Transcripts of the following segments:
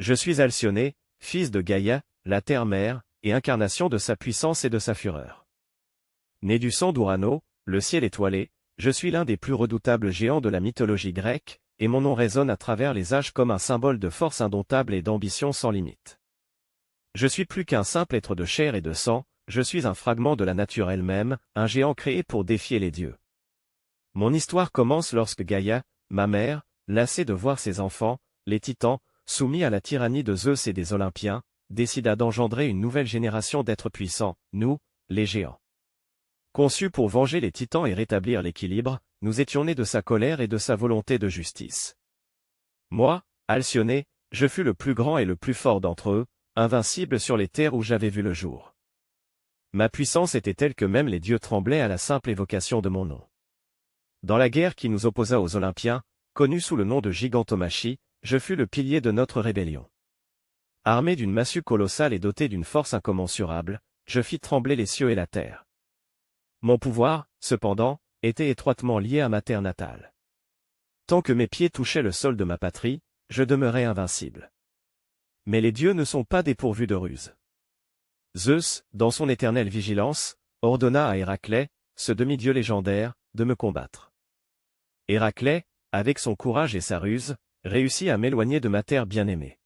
Je suis Alcyone, fils de Gaïa, la terre-mère, et incarnation de sa puissance et de sa fureur. Né du sang d'Urano, le ciel étoilé, je suis l'un des plus redoutables géants de la mythologie grecque, et mon nom résonne à travers les âges comme un symbole de force indomptable et d'ambition sans limite. Je suis plus qu'un simple être de chair et de sang, je suis un fragment de la nature elle-même, un géant créé pour défier les dieux. Mon histoire commence lorsque Gaïa, ma mère, lassée de voir ses enfants, les titans, soumis à la tyrannie de Zeus et des Olympiens, décida d'engendrer une nouvelle génération d'êtres puissants, nous, les géants. Conçus pour venger les titans et rétablir l'équilibre, nous étions nés de sa colère et de sa volonté de justice. Moi, Alcyone, je fus le plus grand et le plus fort d'entre eux, invincible sur les terres où j'avais vu le jour. Ma puissance était telle que même les dieux tremblaient à la simple évocation de mon nom. Dans la guerre qui nous opposa aux Olympiens, connue sous le nom de Gigantomachie, je fus le pilier de notre rébellion. Armé d'une massue colossale et doté d'une force incommensurable, je fis trembler les cieux et la terre. Mon pouvoir, cependant, était étroitement lié à ma terre natale. Tant que mes pieds touchaient le sol de ma patrie, je demeurais invincible. Mais les dieux ne sont pas dépourvus de ruse. Zeus, dans son éternelle vigilance, ordonna à Héraclès, ce demi-dieu légendaire, de me combattre. Héraclès, avec son courage et sa ruse, réussit à m'éloigner de ma terre bien-aimée.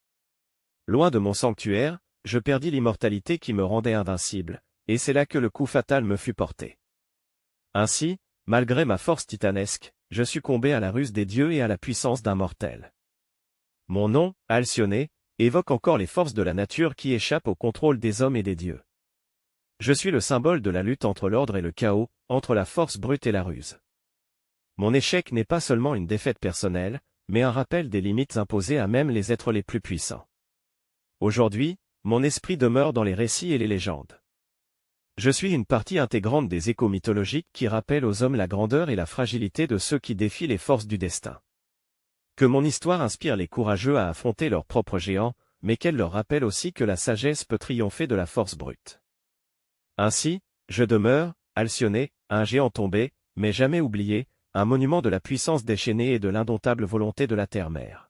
Loin de mon sanctuaire, je perdis l'immortalité qui me rendait invincible, et c'est là que le coup fatal me fut porté. Ainsi, malgré ma force titanesque, je succombais à la ruse des dieux et à la puissance d'un mortel. Mon nom, Alcyone, évoque encore les forces de la nature qui échappent au contrôle des hommes et des dieux. Je suis le symbole de la lutte entre l'ordre et le chaos, entre la force brute et la ruse. Mon échec n'est pas seulement une défaite personnelle, mais un rappel des limites imposées à même les êtres les plus puissants. Aujourd'hui, mon esprit demeure dans les récits et les légendes. Je suis une partie intégrante des échos mythologiques qui rappellent aux hommes la grandeur et la fragilité de ceux qui défient les forces du destin. Que mon histoire inspire les courageux à affronter leurs propres géants, mais qu'elle leur rappelle aussi que la sagesse peut triompher de la force brute. Ainsi, je demeure, Alcyone, un géant tombé, mais jamais oublié, un monument de la puissance déchaînée et de l'indomptable volonté de la terre-mère.